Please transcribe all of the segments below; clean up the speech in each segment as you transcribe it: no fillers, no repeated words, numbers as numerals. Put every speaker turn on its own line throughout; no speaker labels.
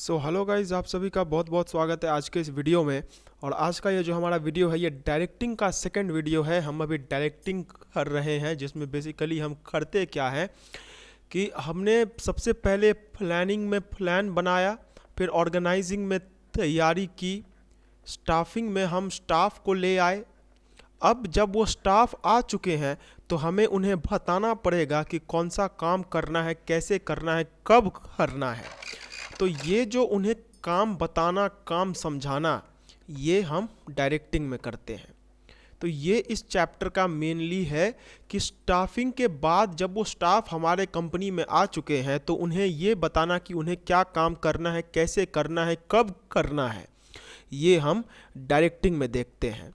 Hello guys, आप सभी का बहुत बहुत स्वागत है आज के इस वीडियो में। और आज का ये जो हमारा वीडियो है ये डायरेक्टिंग का सेकंड वीडियो है। हम अभी डायरेक्टिंग कर रहे हैं जिसमें बेसिकली हम करते क्या है कि हमने सबसे पहले प्लानिंग में प्लान बनाया, फिर ऑर्गेनाइजिंग में तैयारी की, स्टाफिंग में हम स्टाफ को ले आए। अब जब वो स्टाफ आ चुके हैं तो हमें उन्हें बताना पड़ेगा कि कौन सा काम करना है, कैसे करना है, कब करना है। तो ये जो उन्हें काम बताना, काम समझाना, ये हम डायरेक्टिंग में करते हैं। तो ये इस चैप्टर का मेनली है कि स्टाफिंग के बाद जब वो स्टाफ हमारे कंपनी में आ चुके हैं तो उन्हें ये बताना कि उन्हें क्या काम करना है, कैसे करना है, कब करना है, ये हम डायरेक्टिंग में देखते हैं।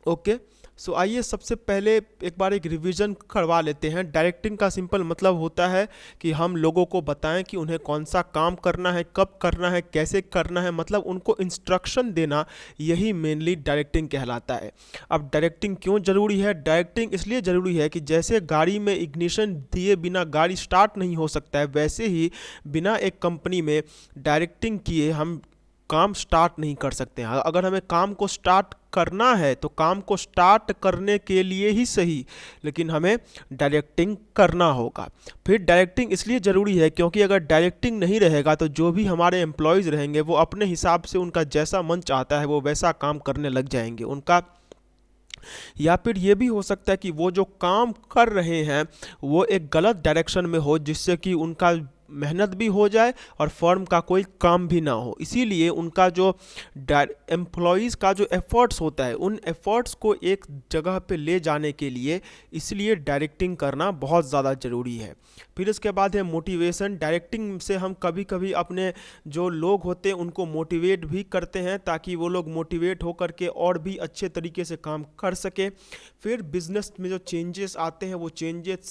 ओके, सो आइए सबसे पहले एक बार एक रिवीजन करवा लेते हैं। डायरेक्टिंग का सिंपल मतलब होता है कि हम लोगों को बताएं कि उन्हें कौन सा काम करना है, कब करना है, कैसे करना है, मतलब उनको इंस्ट्रक्शन देना, यही मेनली डायरेक्टिंग कहलाता है। अब डायरेक्टिंग क्यों ज़रूरी है? डायरेक्टिंग इसलिए ज़रूरी है कि जैसे गाड़ी में इग्निशन दिए बिना गाड़ी स्टार्ट नहीं हो सकता है, वैसे ही बिना एक कंपनी में डायरेक्टिंग किए हम काम स्टार्ट नहीं कर सकते हैं। अगर हमें काम को स्टार्ट करना है तो काम को स्टार्ट करने के लिए ही सही, लेकिन हमें डायरेक्टिंग करना होगा। फिर डायरेक्टिंग इसलिए ज़रूरी है क्योंकि अगर डायरेक्टिंग नहीं रहेगा तो जो भी हमारे एम्प्लॉयज़ रहेंगे वो अपने हिसाब से, उनका जैसा मन चाहता है वो वैसा काम करने लग जाएंगे उनका। या फिर ये भी हो सकता है कि वो जो काम कर रहे हैं वो एक गलत डायरेक्शन में हो, जिससे कि उनका मेहनत भी हो जाए और फर्म का कोई काम भी ना हो। इसीलिए उनका जो एम्प्लॉयज़ का जो एफर्ट्स होता है, उन एफर्ट्स को एक जगह पे ले जाने के लिए इसलिए डायरेक्टिंग करना बहुत ज़्यादा ज़रूरी है। फिर इसके बाद है मोटिवेशन। डायरेक्टिंग से हम कभी कभी अपने जो लोग होते हैं उनको मोटिवेट भी करते हैं ताकि वो लोग मोटिवेट होकर के और भी अच्छे तरीके से काम कर सके। फिर बिजनेस में जो चेंजेस आते हैं वो चेंजेस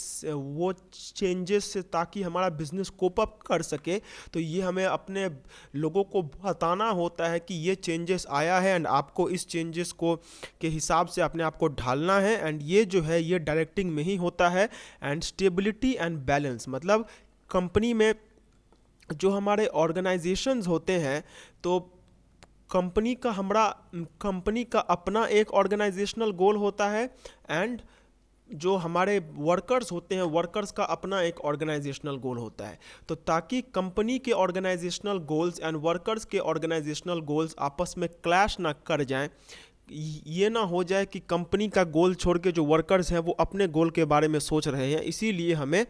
से ताकि हमारा बिजनेस कोप अप कर सके, तो ये हमें अपने लोगों को बताना होता है कि ये चेंजेस आया है एंड आपको इस चेंजेस को के हिसाब से अपने आप को ढालना है। एंड ये जो है ये डायरेक्टिंग में ही होता है। एंड स्टेबिलिटी एंड बैलेंस, मतलब कंपनी में जो हमारे ऑर्गेनाइजेशंस होते हैं तो कंपनी का अपना एक ऑर्गेनाइजेशनल गोल होता है एंड जो हमारे वर्कर्स होते हैं वर्कर्स का अपना एक ऑर्गेनाइजेशनल गोल होता है। तो ताकि कंपनी के ऑर्गेनाइजेशनल गोल्स एंड वर्कर्स के ऑर्गेनाइजेशनल गोल्स आपस में क्लैश ना कर जाएं, ये ना हो जाए कि कंपनी का गोल छोड़ के जो वर्कर्स हैं वो अपने गोल के बारे में सोच रहे हैं, इसीलिए हमें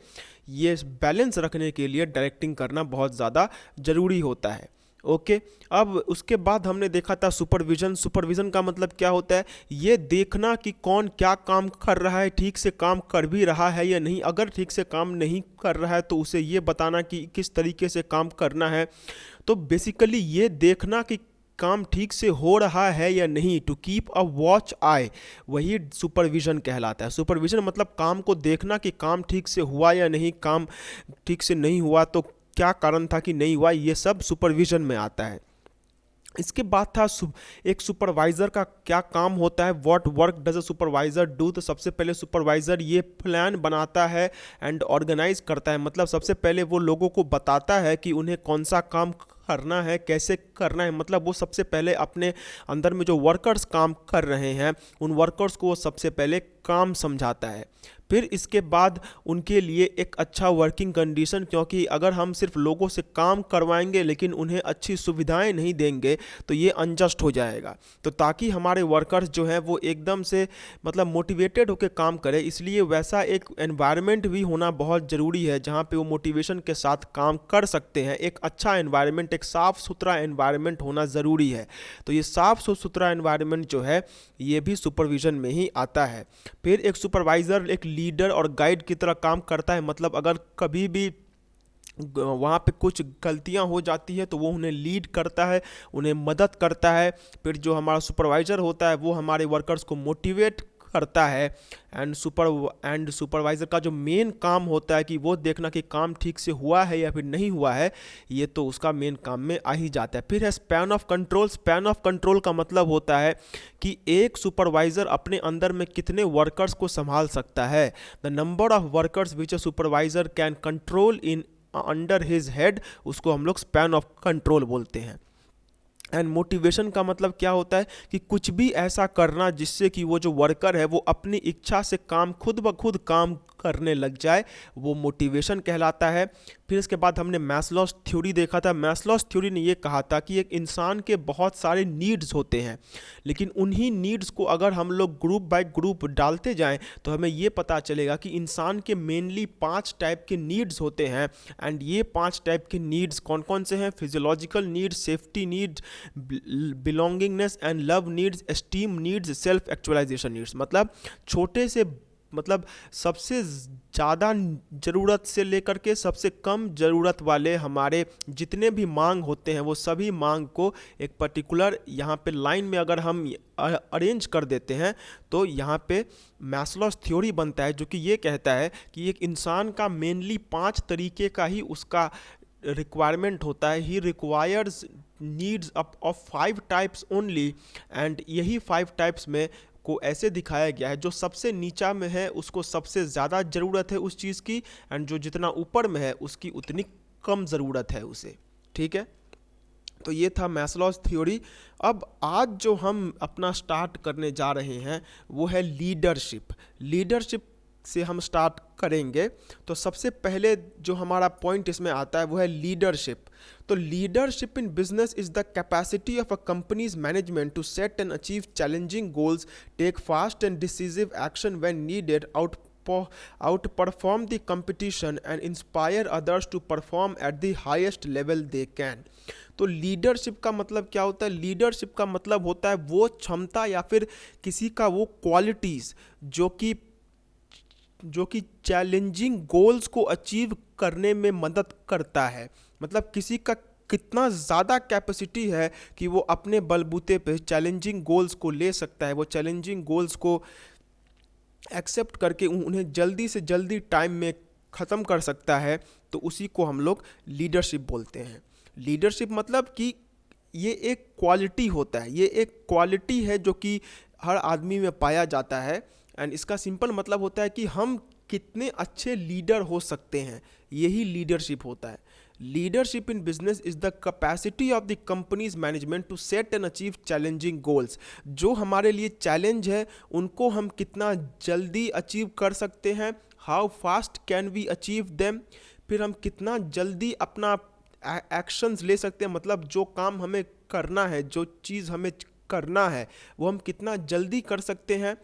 ये बैलेंस रखने के लिए डायरेक्टिंग करना बहुत ज़्यादा ज़रूरी होता है। ओके, अब उसके बाद हमने देखा था सुपरविज़न। सुपरविज़न का मतलब क्या होता है? ये देखना कि कौन क्या काम कर रहा है, ठीक से काम कर भी रहा है या नहीं। अगर ठीक से काम नहीं कर रहा है तो उसे ये बताना कि किस तरीके से काम करना है। तो बेसिकली ये देखना कि काम ठीक से हो रहा है या नहीं, to keep a watch eye, वही सुपरविज़न कहलाता है। सुपरविज़न मतलब काम को देखना कि काम ठीक से हुआ या नहीं, काम ठीक से नहीं हुआ तो क्या कारण था कि नहीं हुआ, ये सब सुपरविज़न में आता है। इसके बाद था एक सुपरवाइज़र का क्या काम होता है, what work does a supervisor do. तो सबसे पहले सुपरवाइज़र ये प्लान बनाता है एंड ऑर्गेनाइज करता है, मतलब सबसे पहले वो लोगों को बताता है कि उन्हें कौन सा काम करना है, कैसे करना है। मतलब वो सबसे पहले अपने अंदर में जो वर्कर्स काम कर रहे हैं उन वर्कर्स को वो सबसे पहले काम समझाता है। फिर इसके बाद उनके लिए एक अच्छा वर्किंग कंडीशन, क्योंकि अगर हम सिर्फ लोगों से काम करवाएंगे लेकिन उन्हें अच्छी सुविधाएं नहीं देंगे तो ये अनजस्ट हो जाएगा। तो ताकि हमारे वर्कर्स जो हैं वो एकदम से मतलब मोटिवेटेड होकर काम करें, इसलिए वैसा एक एनवायरनमेंट भी होना बहुत ज़रूरी है जहाँ पे वो मोटिवेशन के साथ काम कर सकते हैं। एक अच्छा एनवायरनमेंट, एक साफ़ सुथरा एनवायरनमेंट होना ज़रूरी है। तो ये साफ़ सुथरा एनवायरनमेंट जो है ये भी सुपरविज़न में ही आता है। फिर एक सुपरवाइज़र एक लीडर और गाइड की तरह काम करता है, मतलब अगर कभी भी वहाँ पे कुछ गलतियाँ हो जाती है तो वो उन्हें लीड करता है, उन्हें मदद करता है। फिर जो हमारा सुपरवाइज़र होता है वो हमारे वर्कर्स को मोटिवेट करता है। एंड सुपरवाइज़र का जो मेन काम होता है कि वो देखना कि काम ठीक से हुआ है या फिर नहीं हुआ है, ये तो उसका मेन काम में आ ही जाता है। फिर है span of control. Span of control का मतलब होता है कि एक सुपरवाइज़र अपने अंदर में कितने वर्कर्स को संभाल सकता है। The number of workers which a supervisor can control in under his head, उसको हम लोग स्पैन ऑफ कंट्रोल बोलते हैं। एंड मोटिवेशन का मतलब क्या होता है कि कुछ भी ऐसा करना जिससे कि वो जो वर्कर है वो अपनी इच्छा से काम खुद ब खुद काम करने लग जाए, वो मोटिवेशन कहलाता है। फिर इसके बाद हमने मैस्लोस थ्योरी देखा था। मैस्लोस थ्योरी ने ये कहा था कि एक इंसान के बहुत सारे नीड्स होते हैं, लेकिन उन्हीं नीड्स को अगर हम लोग ग्रुप बाय ग्रुप डालते जाएं तो हमें ये पता चलेगा कि इंसान के मेनली 5 टाइप के नीड्स होते हैं। एंड ये 5 टाइप के नीड्स कौन कौन से हैं? Physiological needs, safety needs, belongingness and love needs, esteem needs, self actualization needs. मतलब छोटे से मतलब सबसे ज़्यादा ज़रूरत से लेकर के सबसे कम ज़रूरत वाले हमारे जितने भी मांग होते हैं वो सभी मांग को एक पर्टिकुलर यहाँ पे लाइन में अगर हम अरेंज कर देते हैं तो यहाँ पे मैस्लोस थ्योरी बनता है, जो कि ये कहता है कि एक इंसान का मेनली 5 तरीके का ही उसका रिक्वायरमेंट होता है। He requires needs of 5 types only. And यही 5 टाइप्स में को ऐसे दिखाया गया है, जो सबसे नीचा में है उसको सबसे ज़्यादा ज़रूरत है उस चीज़ की, एंड जो जितना ऊपर में है उसकी उतनी कम ज़रूरत है उसे। ठीक है, तो ये था मैस्लोस थ्योरी। अब आज जो हम अपना स्टार्ट करने जा रहे हैं वो है लीडरशिप। लीडरशिप से हम स्टार्ट करेंगे तो सबसे पहले जो हमारा पॉइंट इसमें आता है वो है लीडरशिप। तो leadership in business is the capacity of a company's management to set and achieve challenging goals, take fast and decisive action when needed, outperform the competition and inspire others to perform at the highest level they can। तो leadership का मतलब क्या होता है? Leadership का मतलब होता है वो क्षमता या फिर किसी का वो क्वालिटीज़ जो कि चैलेंजिंग गोल्स को अचीव करने में मदद करता है। मतलब किसी का कितना ज़्यादा कैपेसिटी है कि वो अपने बलबूते पे चैलेंजिंग गोल्स को ले सकता है, वो चैलेंजिंग गोल्स को एक्सेप्ट करके उन्हें जल्दी से जल्दी टाइम में ख़त्म कर सकता है, तो उसी को हम लोग लीडरशिप बोलते हैं। लीडरशिप मतलब कि ये एक क्वालिटी होता है, ये एक क्वालिटी है जो कि हर आदमी में पाया जाता है। एंड इसका सिंपल मतलब होता है कि हम कितने अच्छे लीडर हो सकते हैं, यही लीडरशिप होता है। Leadership in business is the capacity of the company's management to set and achieve challenging goals. जो हमारे लिए चैलेंज है उनको हम कितना जल्दी अचीव कर सकते हैं, how fast can we achieve them. फिर हम कितना जल्दी अपना एक्शंस ले सकते हैं, मतलब जो काम हमें करना है, जो चीज़ हमें करना है वो हम कितना जल्दी कर सकते हैं।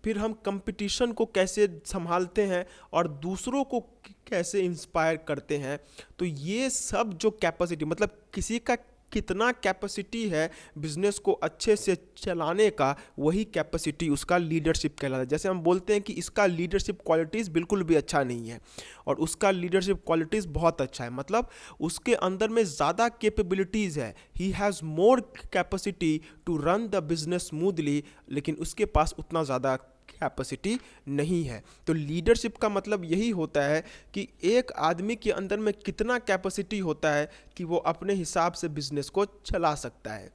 फिर हम कंपटीशन को कैसे संभालते हैं और दूसरों को कैसे इंस्पायर करते हैं। तो ये सब जो कैपेसिटी, मतलब किसी का कितना कैपेसिटी है बिजनेस को अच्छे से चलाने का, वही कैपेसिटी उसका लीडरशिप कहलाता है। जैसे हम बोलते हैं कि इसका लीडरशिप क्वालिटीज़ बिल्कुल भी अच्छा नहीं है और उसका लीडरशिप क्वालिटीज़ बहुत अच्छा है, मतलब उसके अंदर में ज़्यादा कैपेबिलिटीज़ है, he has more capacity to run the business smoothly, लेकिन उसके पास उतना ज़्यादा कैपेसिटी नहीं है। तो लीडरशिप का मतलब यही होता है कि एक आदमी के अंदर में कितना कैपेसिटी होता है कि वो अपने हिसाब से बिजनेस को चला सकता है।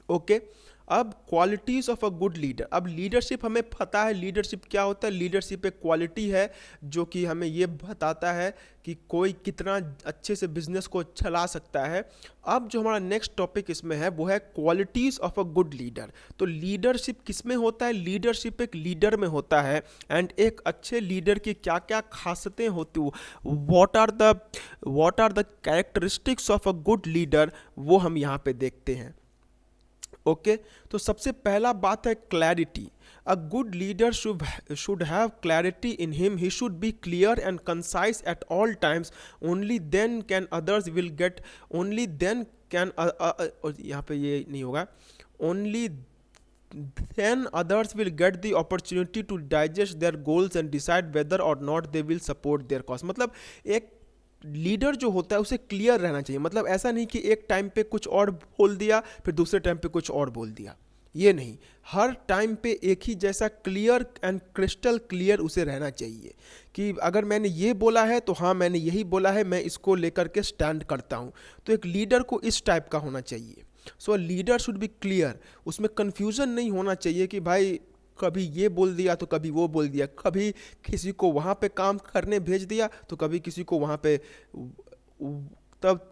ओके, अब qualities of a good leader. अब लीडरशिप हमें पता है लीडरशिप क्या होता है। लीडरशिप एक क्वालिटी है जो कि हमें ये बताता है कि कोई कितना अच्छे से बिजनेस को चला सकता है। अब जो हमारा नेक्स्ट टॉपिक इसमें है वो है qualities of a good leader. तो लीडरशिप किस में होता है? लीडरशिप एक लीडर में होता है। एंड एक अच्छे लीडर की क्या क्या खासियतें होती, what are the characteristics of a good leader, वो हम यहाँ पे देखते हैं। ओके, तो सबसे पहला बात है clarity. A good leader should have clarity in him. He should be clear and concise at all times. Only then can others will get, only then can यहाँ पे ये नहीं होगा, only then others will get the opportunity to digest their goals and decide whether or not they will support their cause। मतलब एक leader जो होता है उसे क्लियर रहना चाहिए, मतलब ऐसा नहीं कि एक टाइम पे कुछ और बोल दिया फिर दूसरे टाइम पे कुछ और बोल दिया, ये नहीं। हर टाइम पे एक ही जैसा क्लियर एंड क्रिस्टल क्लियर उसे रहना चाहिए कि अगर मैंने ये बोला है तो हाँ मैंने यही बोला है, मैं इसको लेकर के स्टैंड करता हूँ। तो एक लीडर को इस टाइप का होना चाहिए। सो लीडर शुड बी क्लियर, उसमें कन्फ्यूज़न नहीं होना चाहिए कि भाई कभी ये बोल दिया तो कभी वो बोल दिया, कभी किसी को वहाँ पे काम करने भेज दिया तो कभी किसी को वहाँ पे तब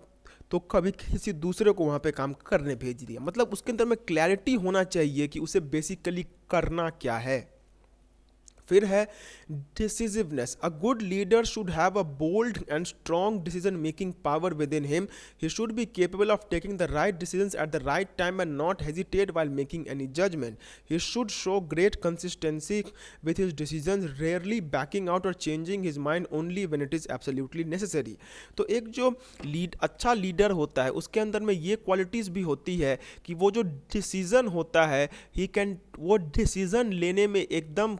तो कभी किसी दूसरे को वहाँ पे काम करने भेज दिया। मतलब उसके अंदर में क्लैरिटी होना चाहिए कि उसे बेसिकली करना क्या है। फिर है decisiveness. A good leader should have a bold and strong decision making power within him. He should be capable of taking the right decisions at the right time and not hesitate while making any judgement. He should show great consistency with his decisions, rarely backing out or changing his mind only when it is absolutely necessary। तो एक जो अच्छा leader होता है उसके अंदर में ये क्वालिटीज़ भी होती है कि वो जो डिसीज़न होता है वो डिसीज़न लेने में एकदम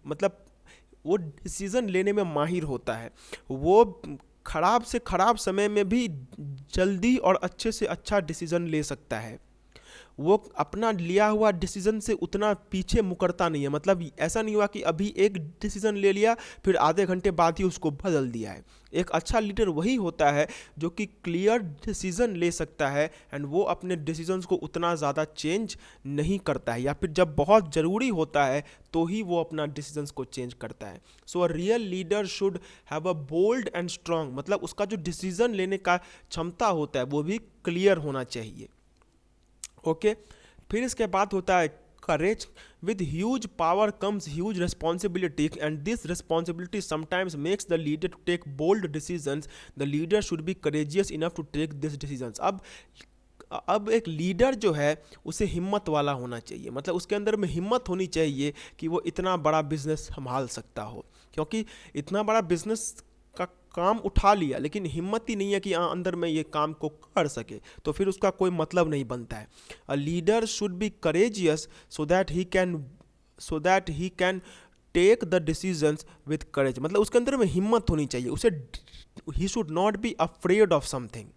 मतलब वो डिसीज़न लेने में माहिर होता है। वो खराब से खराब समय में भी जल्दी और अच्छे से अच्छा डिसीज़न ले सकता है। वो अपना लिया हुआ डिसीजन से उतना पीछे मुकरता नहीं है। मतलब ऐसा नहीं हुआ कि अभी एक डिसीजन ले लिया फिर आधे घंटे बाद ही उसको बदल दिया है। एक अच्छा लीडर वही होता है जो कि क्लियर डिसीजन ले सकता है एंड वो अपने डिसीजंस को उतना ज़्यादा चेंज नहीं करता है, या फिर जब बहुत ज़रूरी होता है तो ही वो अपना डिसीजंस को चेंज करता है। So a real leader should have a bold and strong, मतलब उसका जो डिसीजन लेने का क्षमता होता है वो भी क्लियर होना चाहिए। ओके फिर इसके बाद होता है courage. With huge power comes huge responsibility and this responsibility sometimes makes the leader to take bold decisions. The leader should be courageous enough to take this decisions. अब एक लीडर जो है उसे हिम्मत वाला होना चाहिए। मतलब उसके अंदर में हिम्मत होनी चाहिए कि वो इतना बड़ा बिजनेस संभाल सकता हो, क्योंकि इतना बड़ा बिजनेस का काम उठा लिया लेकिन हिम्मत ही नहीं है कि अंदर में ये काम को कर सके, तो फिर उसका कोई मतलब नहीं बनता है। A leader should be courageous so that he can take the decisions with courage. मतलब उसके अंदर में हिम्मत होनी चाहिए। उसे he should not be afraid of something,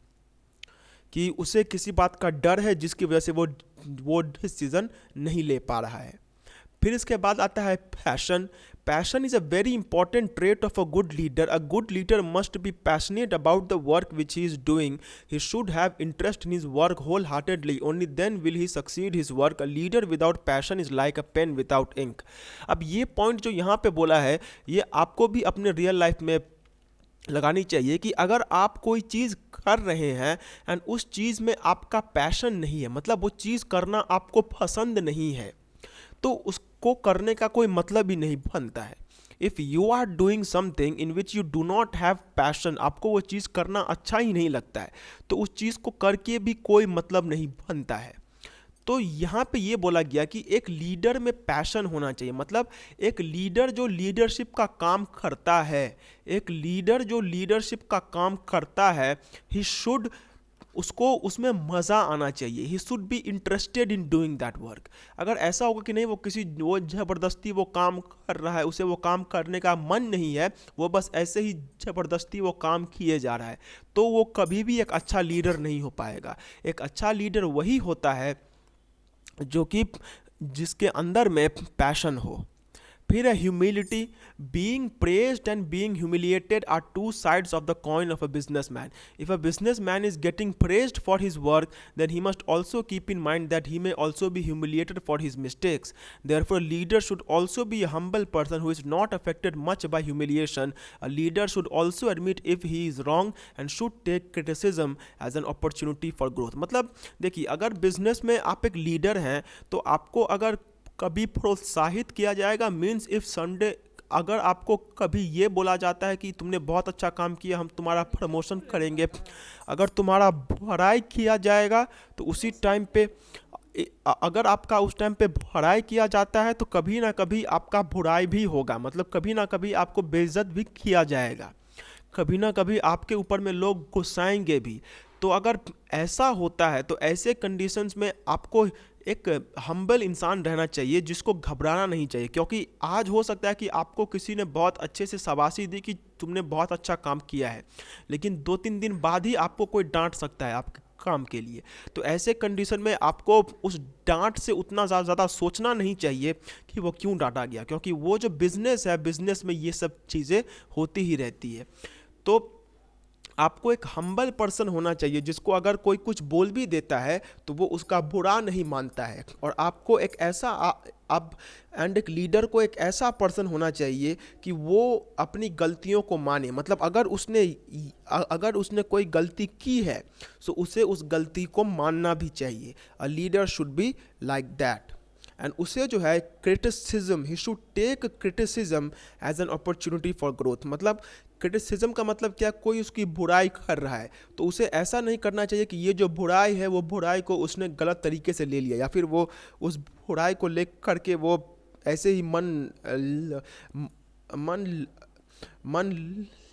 कि उसे किसी बात का डर है जिसकी वजह से वो डिसीजन नहीं ले पा रहा है। फिर इसके बाद आता है passion. Passion is a very important trait of a good leader. A good leader must be passionate about the work which he is doing. He should have interest in his work wholeheartedly, only then will he succeed his work. A leader without passion is like a pen without ink. अब ये point जो यहाँ पे बोला है ये आपको भी अपने रियल लाइफ में लगानी चाहिए कि अगर आप कोई चीज़ कर रहे हैं एंड उस चीज़ में आपका पैशन नहीं है, मतलब वो चीज़ करना आपको पसंद नहीं है, तो उसको करने का कोई मतलब ही नहीं बनता है। If you are doing something in which you do not have passion, आपको वो चीज़ करना अच्छा ही नहीं लगता है, तो उस चीज़ को करके भी कोई मतलब नहीं बनता है। तो यहाँ पे ये बोला गया कि एक लीडर में पैशन होना चाहिए। मतलब एक लीडर जो लीडरशिप का काम करता है, एक लीडर जो लीडरशिप का काम करता है, ही शुड उसको उसमें मज़ा आना चाहिए। ही should be interested in doing that work. अगर ऐसा होगा कि नहीं वो ज़बरदस्ती वो काम कर रहा है, उसे वो काम करने का मन नहीं है, वो बस ऐसे ही ज़बरदस्ती वो काम किए जा रहा है, तो वो कभी भी एक अच्छा लीडर नहीं हो पाएगा। एक अच्छा लीडर वही होता है जो कि जिसके अंदर में पैशन हो। फिर है humility. Being praised and being humiliated are two sides of the coin of a businessman. If a businessman is getting praised for his work, then he must also keep in mind that he may also be humiliated for his mistakes. Therefore, a leader should also be a humble person who is not affected much by humiliation. A leader should also admit if he is wrong and should take criticism as an opportunity for growth. मतलब देखिए, अगर business में आप एक leader हैं तो आपको अगर कभी प्रोत्साहित किया जाएगा, मीन्स इफ संडे अगर आपको कभी ये बोला जाता है कि तुमने बहुत अच्छा काम किया, हम तुम्हारा प्रमोशन करेंगे, अगर तुम्हारा बुराई किया जाएगा तो उसी टाइम पे अगर आपका उस टाइम पे बुराई किया जाता है तो कभी ना कभी आपका बुराई भी होगा। मतलब कभी ना कभी आपको बेइज्जत भी किया जाएगा, कभी ना कभी आपके ऊपर में लोग गुस्साएंगे भी। तो अगर ऐसा होता है तो ऐसे कंडीशंस में आपको एक हम्बल इंसान रहना चाहिए, जिसको घबराना नहीं चाहिए। क्योंकि आज हो सकता है कि आपको किसी ने बहुत अच्छे से शाबाशी दी कि तुमने बहुत अच्छा काम किया है, लेकिन 2-3 दिन बाद ही आपको कोई डांट सकता है आपके काम के लिए। तो ऐसे कंडीशन में आपको उस डांट से उतना ज़्यादा सोचना नहीं चाहिए कि वो क्यों डांटा गया, क्योंकि वो जो बिज़नेस है, बिज़नेस में ये सब चीज़ें होती ही रहती है। तो आपको एक हम्बल पर्सन होना चाहिए, जिसको अगर कोई कुछ बोल भी देता है तो वो उसका बुरा नहीं मानता है। और आपको एक ऐसा आप एंड एक लीडर को एक ऐसा पर्सन होना चाहिए कि वो अपनी गलतियों को माने। मतलब अगर उसने कोई गलती की है तो उसे उस गलती को मानना भी चाहिए। A leader should be like that. And उसे जो है criticism, he should take criticism as an opportunity for growth. मतलब क्रिटिसिज्म का मतलब क्या, कोई उसकी बुराई कर रहा है तो उसे ऐसा नहीं करना चाहिए कि ये जो बुराई है वो बुराई को उसने गलत तरीके से ले लिया, या फिर वो उस बुराई को ले करके वो ऐसे ही मन मन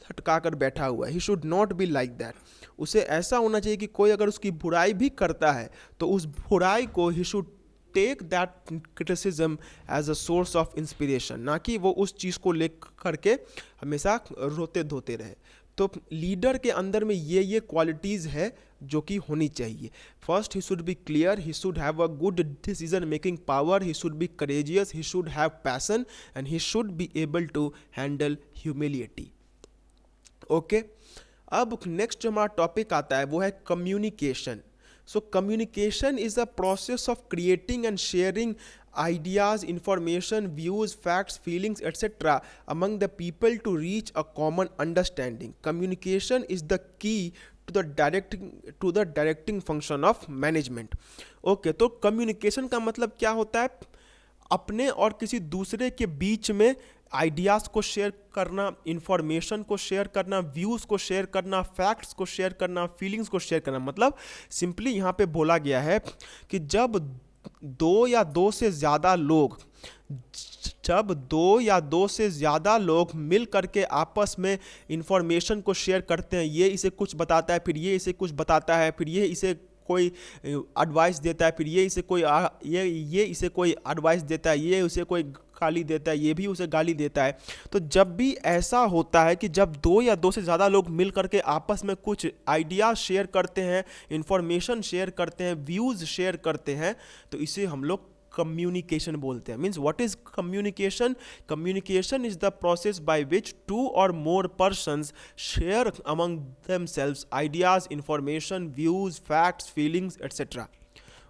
लटका कर बैठा हुआ है। ही should not B like that. उसे ऐसा होना चाहिए कि कोई अगर उसकी बुराई भी करता है तो उस बुराई को he should take that criticism as a source of inspiration, ना कि वो उस चीज़ को ले करके हमेशा रोते धोते रहे। तो लीडर के अंदर में ये क्वालिटीज़ है जो कि होनी चाहिए। First, he should be clear, he should have a good decision making power, he should be courageous, he should have passion and he should be able to handle humility. Okay, अब next जो हमारा topic आता है वो है communication. So communication is a process of creating and sharing ideas, information, views, facts, feelings, etc. among the people to reach a common understanding. Communication is the key to the directing function of management. Okay, तो communication का मतलब क्या होता है? अपने और किसी दूसरे के बीच में आइडियाज़ को शेयर करना, इंफॉर्मेशन को शेयर करना, व्यूज़ को शेयर करना, फैक्ट्स को शेयर करना, फीलिंग्स को शेयर करना। मतलब सिंपली यहाँ पे बोला गया है कि जब दो या दो से ज़्यादा लोग मिल करके आपस में इंफॉर्मेशन को शेयर करते हैं, ये इसे कुछ बताता है, फिर ये इसे कुछ बताता है, फिर ये इसे कोई एडवाइस देता है, फिर ये इसे कोई एडवाइस देता है, ये उसे कोई गाली देता है, ये भी उसे गाली देता है। तो जब भी ऐसा होता है कि जब दो या दो से ज़्यादा लोग मिल करके आपस में कुछ आइडियाज़ शेयर करते हैं, इंफॉर्मेशन शेयर करते हैं, व्यूज़ शेयर करते हैं, तो इसे हम लोग कम्युनिकेशन बोलते हैं। Means what is communication? Communication is the process by which two or more persons share among themselves ideas, information, views, facts, feelings etcetera.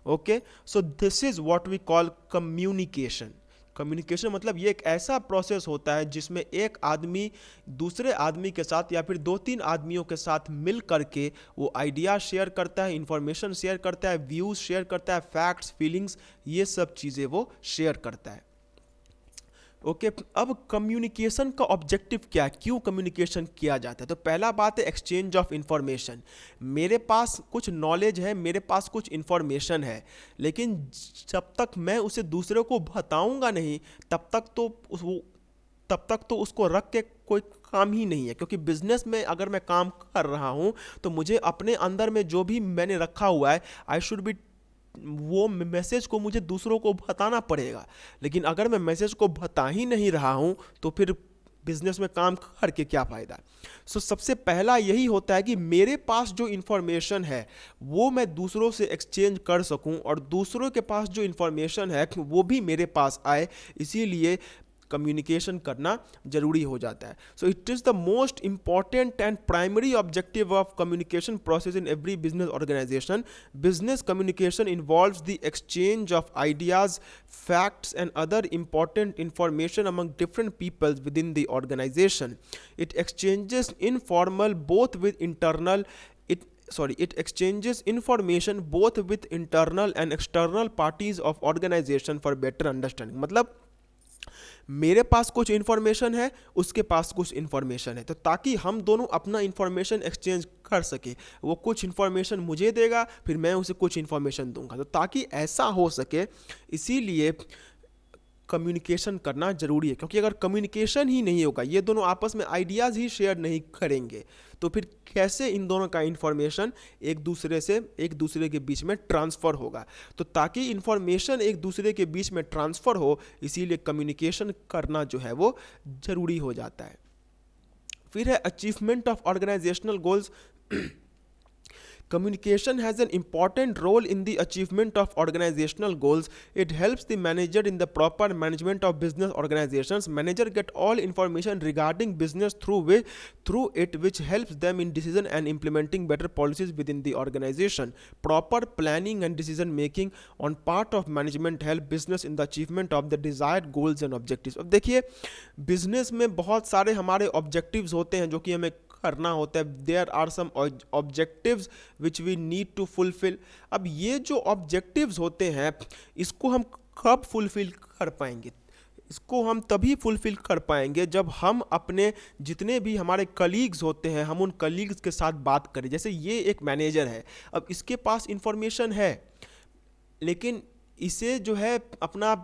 Okay, so this is what we call communication. Communication मतलब ये एक ऐसा process होता है जिसमें एक आदमी दूसरे आदमी के साथ या फिर दो तीन आदमियों के साथ मिल करके वो आइडिया शेयर करता है, इंफॉर्मेशन शेयर करता है, व्यूज़ शेयर करता है, फैक्ट्स, फीलिंग्स, ये सब चीज़ें वो शेयर करता है। ओके, अब कम्युनिकेशन का ऑब्जेक्टिव क्या है, क्यों कम्युनिकेशन किया जाता है? तो पहला बात है एक्सचेंज ऑफ इंफॉर्मेशन। मेरे पास कुछ नॉलेज है, मेरे पास कुछ इंफॉर्मेशन है, लेकिन जब तक मैं उसे दूसरे को बताऊंगा नहीं तब तक तो उसको रख के कोई काम ही नहीं है। क्योंकि बिजनेस में अगर मैं काम कर रहा हूँ तो मुझे अपने अंदर में जो भी मैंने रखा हुआ है, आई शुड बी, वो मैसेज को मुझे दूसरों को बताना पड़ेगा। लेकिन अगर मैं मैसेज को बता ही नहीं रहा हूँ तो फिर बिजनेस में काम करके क्या फ़ायदा। सो सबसे पहला यही होता है कि मेरे पास जो इन्फॉर्मेशन है वो मैं दूसरों से एक्सचेंज कर सकूं और दूसरों के पास जो इन्फॉर्मेशन है वो भी मेरे पास आए, इसीलिए कम्युनिकेशन करना जरूरी हो जाता है। So it is the most important and primary objective of communication process in every business organization. Business communication involves the exchange of ideas, facts and other important information among different peoples within the organization. It exchanges information both with internal and external parties of organization for better understanding. मतलब मेरे पास कुछ information है, उसके पास कुछ information है, तो ताकि हम दोनों अपना इन्फॉर्मेशन एक्सचेंज कर सके। वो कुछ इन्फॉर्मेशन मुझे देगा, फिर मैं उसे कुछ इन्फॉर्मेशन दूंगा, तो ताकि ऐसा हो सके इसीलिए कम्युनिकेशन करना जरूरी है। क्योंकि अगर कम्युनिकेशन ही नहीं होगा, ये दोनों आपस में आइडियाज़ ही शेयर नहीं करेंगे, तो फिर कैसे इन दोनों का इन्फॉर्मेशन एक दूसरे के बीच में ट्रांसफ़र होगा। तो ताकि इन्फॉर्मेशन एक दूसरे के बीच में ट्रांसफ़र हो, इसीलिए कम्युनिकेशन करना जो है वो ज़रूरी हो जाता है। फिर है achievement of organizational goals. Communication has an important role in the achievement of organizational goals. It helps the manager in the proper management of business organizations. Manager get all information regarding business through it, which helps them in decision and implementing better policies within the organization. Proper planning and decision making on part of management help business in the achievement of the desired goals and objectives. अब देखिए business में बहुत सारे हमारे objectives होते हैं जो कि हमें करना होता है. There are some objectives which we need to fulfil. अब ये जो ऑब्जेक्टिव्स होते हैं इसको हम कब फुलफिल कर पाएंगे? इसको हम तभी फुलफिल कर पाएंगे जब हम अपने जितने भी हमारे कलीग्स होते हैं हम उन कलीग्स के साथ बात करें. जैसे ये एक मैनेजर है, अब इसके पास इंफॉर्मेशन है लेकिन इसे जो है अपना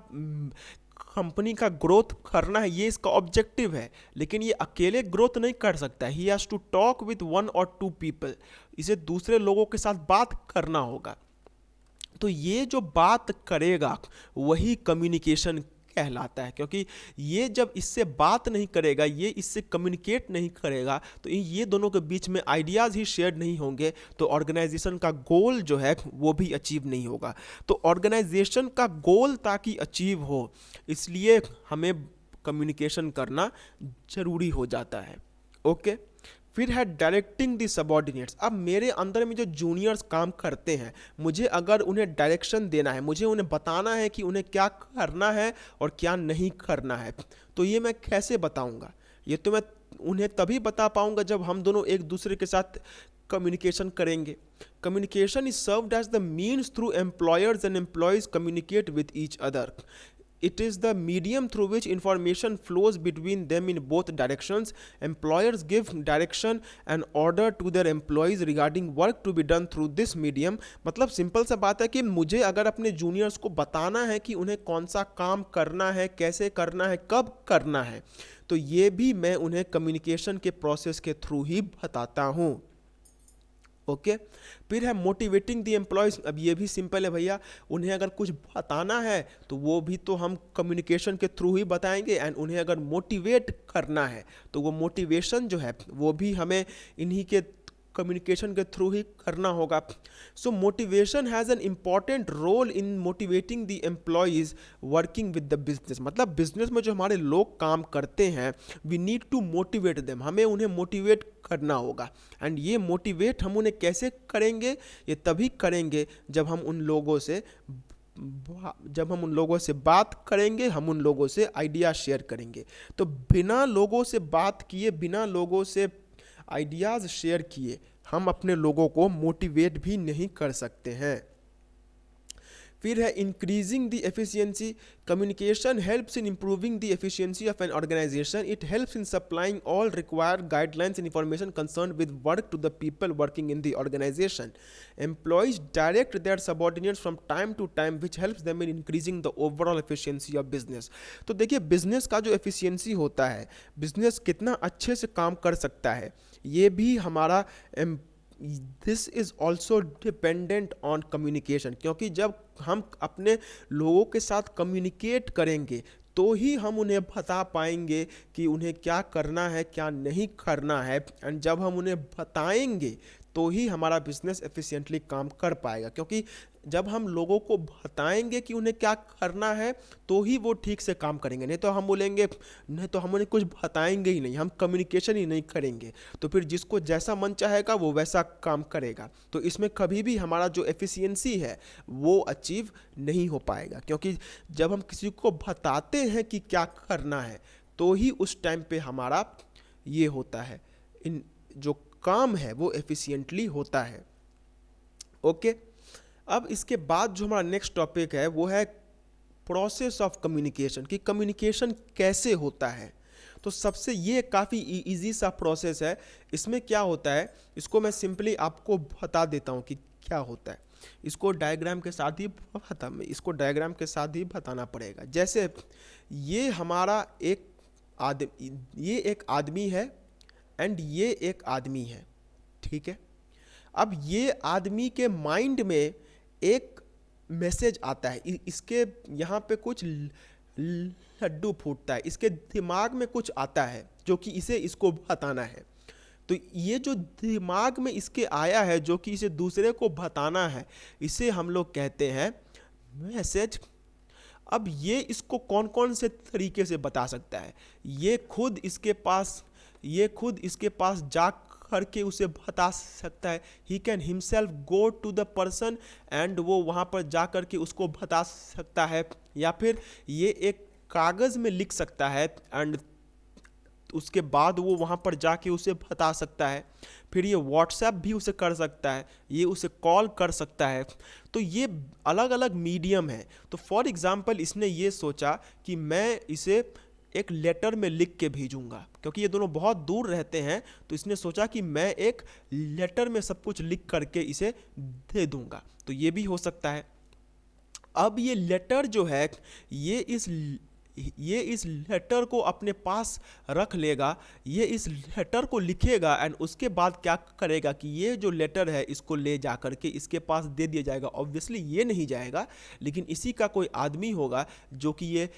कंपनी का ग्रोथ करना है, ये इसका ऑब्जेक्टिव है, लेकिन ये अकेले ग्रोथ नहीं कर सकता. He has to talk with 1 or 2 people. इसे दूसरे लोगों के साथ बात करना होगा. तो ये जो बात करेगा वही कम्युनिकेशन कहलाता है, क्योंकि ये जब इससे बात नहीं करेगा, ये इससे कम्युनिकेट नहीं करेगा, तो ये दोनों के बीच में आइडियाज़ ही शेयर नहीं होंगे, तो ऑर्गेनाइजेशन का गोल जो है वो भी अचीव नहीं होगा. तो ऑर्गेनाइजेशन का गोल ताकि अचीव हो इसलिए हमें कम्युनिकेशन करना ज़रूरी हो जाता है. ओके. फिर है डायरेक्टिंग द सबॉर्डिनेट्स. अब मेरे अंदर में जो जूनियर्स काम करते हैं, मुझे अगर उन्हें डायरेक्शन देना है, मुझे उन्हें बताना है कि उन्हें क्या करना है और क्या नहीं करना है, तो ये मैं कैसे बताऊंगा? ये तो मैं उन्हें तभी बता पाऊंगा जब हम दोनों एक दूसरे के साथ कम्युनिकेशन करेंगे. Communication is served as the means through employers and employees communicate with each other. It is the medium through which information flows between them in both directions. Employers give direction and order to their employees regarding work to be done through this medium. मतलब simple सा बात है कि मुझे अगर अपने juniors को बताना है कि उन्हें कौन सा काम करना है, कैसे करना है, कब करना है, तो ये भी मैं उन्हें कम्युनिकेशन के प्रोसेस के थ्रू ही बताता हूँ. ओके. फिर है मोटिवेटिंग द एम्प्लॉयज़. अब ये भी सिंपल है भैया, उन्हें अगर कुछ बताना है तो वो भी तो हम कम्युनिकेशन के थ्रू ही बताएंगे. एंड उन्हें अगर मोटिवेट करना है तो वो मोटिवेशन जो है वो भी हमें इन्हीं के कम्युनिकेशन के थ्रू ही करना होगा. So motivation has an important role in motivating the employees working with the business. मतलब बिजनेस में जो हमारे लोग काम करते हैं, we need to motivate them. हमें उन्हें मोटिवेट करना होगा. एंड ये मोटिवेट हम उन्हें कैसे करेंगे? ये तभी करेंगे जब हम उन लोगों से बात करेंगे, हम उन लोगों से आइडिया शेयर करेंगे. तो बिना लोगों से बात किए, बिना लोगों से आइडियाज़ शेयर किए हम अपने लोगों को मोटिवेट भी नहीं कर सकते हैं. फिर है increasing the efficiency. Communication helps in improving the efficiency of an organization. It helps in supplying all required guidelines and information concern with work to the people working in the organization. Employees direct their subordinates from time to time which helps them in increasing the overall efficiency of business. तो देखिए business का जो efficiency होता है, business कितना अच्छे से काम कर सकता है, ये भी हमारा this is also dependent on communication. क्योंकि जब हम अपने लोगों के साथ कम्युनिकेट करेंगे तो ही हम उन्हें बता पाएंगे कि उन्हें क्या करना है, क्या नहीं करना है. एंड जब हम उन्हें बताएंगे तो ही हमारा बिजनेस एफिशिएंटली काम कर पाएगा. क्योंकि जब हम लोगों को बताएंगे कि उन्हें क्या करना है तो ही वो ठीक से काम करेंगे. नहीं तो हम बोलेंगे, नहीं तो हम उन्हें कुछ बताएंगे ही नहीं, हम कम्युनिकेशन ही नहीं करेंगे, तो फिर जिसको जैसा मन चाहेगा वो वैसा काम करेगा. तो इसमें कभी भी हमारा जो एफिशिएंसी है वो अचीव नहीं हो पाएगा. क्योंकि जब हम किसी को बताते हैं कि क्या करना है तो ही उस टाइम पे हमारा ये होता है, इन जो काम है वो एफिशिएंटली होता है. ओके. अब इसके बाद जो हमारा नेक्स्ट टॉपिक है वो है प्रोसेस ऑफ कम्युनिकेशन, कि कम्युनिकेशन कैसे होता है. तो सबसे ये काफ़ी इजी सा प्रोसेस है. इसमें क्या होता है, इसको मैं सिंपली आपको बता देता हूँ कि क्या होता है. इसको डायग्राम के साथ ही बताना पड़ेगा. जैसे ये हमारा ये एक आदमी है एंड ये एक आदमी है, ठीक है. अब ये आदमी के माइंड में एक मैसेज आता है, इसके यहाँ पे कुछ लड्डू फूटता है, इसके दिमाग में कुछ आता है जो कि इसको बताना है. तो ये जो दिमाग में इसके आया है जो कि इसे दूसरे को बताना है, इसे हम लोग कहते हैं मैसेज। अब ये इसको कौन कौन से तरीके से बता सकता है, ये खुद इसके पास जा करके उसे बता सकता है। He can himself go to the person and वो वहाँ पर जा करके उसको बता सकता है, या फिर ये एक कागज़ में लिख सकता है एंड उसके बाद वो वहाँ पर जाके उसे बता सकता है। फिर ये व्हाट्सएप भी उसे कर सकता है, ये उसे कॉल कर सकता है। तो ये अलग अलग मीडियम है। तो फॉर एग्ज़ाम्पल इसने ये सोचा कि मैं इसे एक लेटर में लिख के भेजूंगा, क्योंकि ये दोनों बहुत दूर रहते हैं, तो इसने सोचा कि मैं एक लेटर में सब कुछ लिख करके इसे दे दूंगा। तो ये भी हो सकता है। अब ये लेटर जो है ये इस लेटर को अपने पास रख लेगा, ये इस लेटर को लिखेगा एंड उसके बाद क्या करेगा कि ये जो लेटर है इसको ले जा करके इसके पास दे दिया जाएगा। ऑब्वियसली ये नहीं जाएगा, लेकिन इसी का कोई आदमी होगा जो कि ये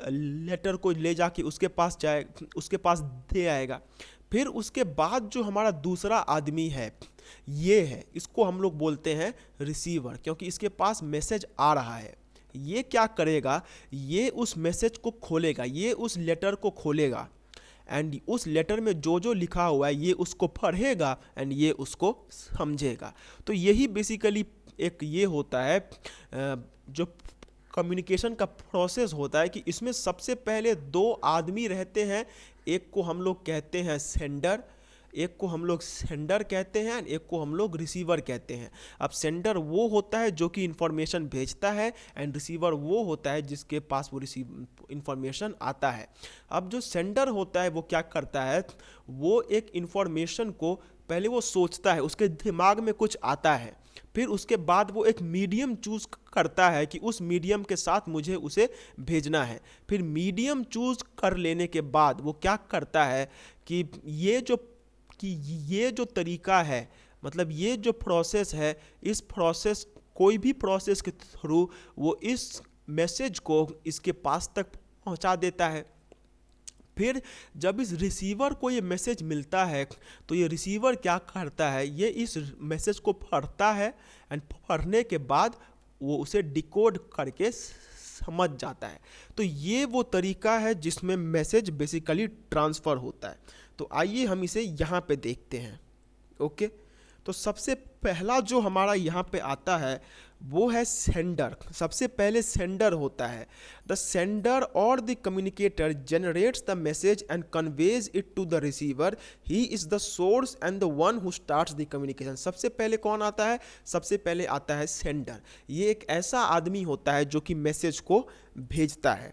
लेटर को ले जाके उसके पास दे आएगा। फिर उसके बाद जो हमारा दूसरा आदमी है ये है, इसको हम लोग बोलते हैं रिसीवर, क्योंकि इसके पास मैसेज आ रहा है। ये क्या करेगा, ये उस मैसेज को खोलेगा, ये उस लेटर को खोलेगा एंड उस लेटर में जो जो लिखा हुआ है ये उसको पढ़ेगा एंड ये उसको समझेगा। तो यही बेसिकली एक ये होता है जो कम्युनिकेशन का प्रोसेस होता है, कि इसमें सबसे पहले दो आदमी रहते हैं। एक को हम लोग कहते हैं सेंडर, कहते हैं, एक को हम लोग रिसीवर कहते हैं। अब सेंडर वो होता है जो कि इन्फॉर्मेशन भेजता है एंड रिसीवर वो होता है जिसके पास वो इन्फॉर्मेशन आता है। अब जो सेंडर होता है वो क्या करता है, वो एक इन्फॉर्मेशन को पहले वो सोचता है, उसके दिमाग में कुछ आता है, फिर उसके बाद वो एक मीडियम चूज़ करता है कि उस मीडियम के साथ मुझे उसे भेजना है। फिर मीडियम चूज़ कर लेने के बाद वो क्या करता है कि ये जो तरीका है, मतलब ये जो प्रोसेस है, इस प्रोसेस कोई भी प्रोसेस के थ्रू वो इस मैसेज को इसके पास तक पहुंचा देता है। फिर जब इस रिसीवर को ये मैसेज मिलता है तो ये रिसीवर क्या करता है, ये इस मैसेज को पढ़ता है एंड पढ़ने के बाद वो उसे डिकोड करके समझ जाता है। तो ये वो तरीका है जिसमें मैसेज बेसिकली ट्रांसफ़र होता है। तो आइए हम इसे यहाँ पे देखते हैं। ओके, तो सबसे पहला जो हमारा यहाँ पे आता है वो है सेंडर। सबसे पहले सेंडर होता है। द सेंडर और the communicator generates the message and conveys it to the receiver. He is the source and the one who starts the communication. सबसे पहले कौन आता है, सबसे पहले आता है सेंडर। ये एक ऐसा आदमी होता है जो कि मैसेज को भेजता है।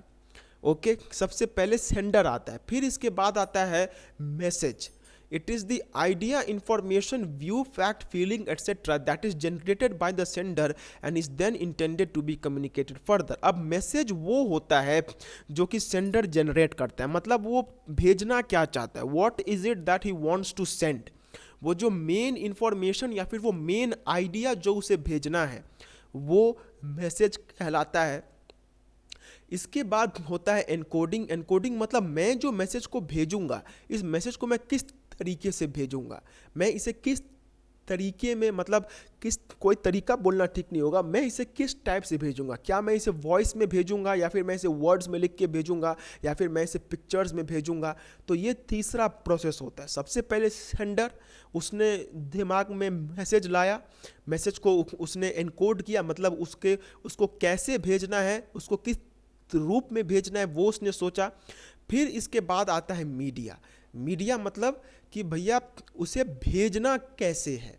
ओके, सबसे पहले सेंडर आता है, फिर इसके बाद आता है message. It is the idea, information, view, fact, feeling, etc. that is generated by the sender and is then intended to be communicated further. अब मैसेज वो होता है जो कि सेंडर जनरेट करता है, मतलब वो भेजना क्या चाहता है, what is it that he wants to send। वो जो मेन इंफॉर्मेशन या फिर वो मेन आइडिया जो उसे भेजना है वो मैसेज कहलाता है। इसके बाद होता है एनकोडिंग। एनकोडिंग मतलब मैं जो मैसेज को भेजूंगा, इस मैसेज को मैं किस तरीके से भेजूंगा, मैं इसे किस तरीके में, मतलब कोई तरीका बोलना ठीक नहीं होगा, मैं इसे किस टाइप से भेजूंगा। क्या मैं इसे वॉइस में भेजूंगा, या फिर मैं इसे वर्ड्स में लिख के भेजूंगा, या फिर मैं इसे पिक्चर्स में भेजूंगा। तो ये तीसरा प्रोसेस होता है। सबसे पहले सेंडर, उसने दिमाग में मैसेज लाया, मैसेज को उसने एनकोड किया, मतलब उसको कैसे भेजना है, उसको किस रूप में भेजना है वो उसने सोचा। फिर इसके बाद आता है मीडिया। मीडिया मतलब कि भैया उसे भेजना कैसे है,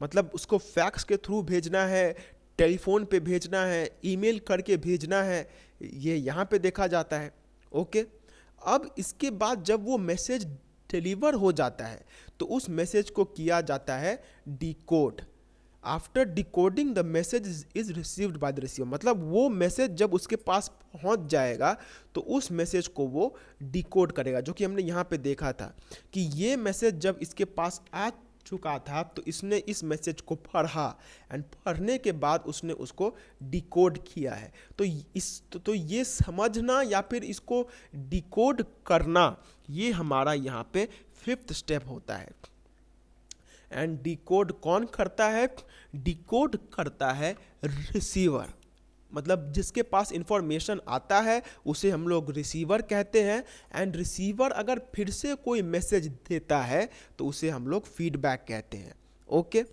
मतलब उसको फैक्स के थ्रू भेजना है, टेलीफोन पे भेजना है, ईमेल करके भेजना है, ये यहाँ पे देखा जाता है। ओके, अब इसके बाद जब वो मैसेज डिलीवर हो जाता है तो उस मैसेज को किया जाता है decode. After decoding the message is received by the receiver, मतलब वो मैसेज जब उसके पास पहुंच जाएगा तो उस मैसेज को वो डिकोड करेगा, जो कि हमने यहाँ पे देखा था कि ये मैसेज जब इसके पास आ चुका था तो इसने इस मैसेज को पढ़ा एंड पढ़ने के बाद उसने उसको डिकोड किया है। तो ये समझना या फिर इसको डिकोड करना, ये हमारा यहाँ पे फिफ्थ स्टेप होता है। एंड डिकोड कौन करता है? डिकोड करता है रिसीवर, मतलब जिसके पास इंफॉर्मेशन आता है उसे हम लोग रिसीवर कहते हैं। एंड रिसीवर अगर फिर से कोई मैसेज देता है तो उसे हम लोग फीडबैक कहते हैं। ओके,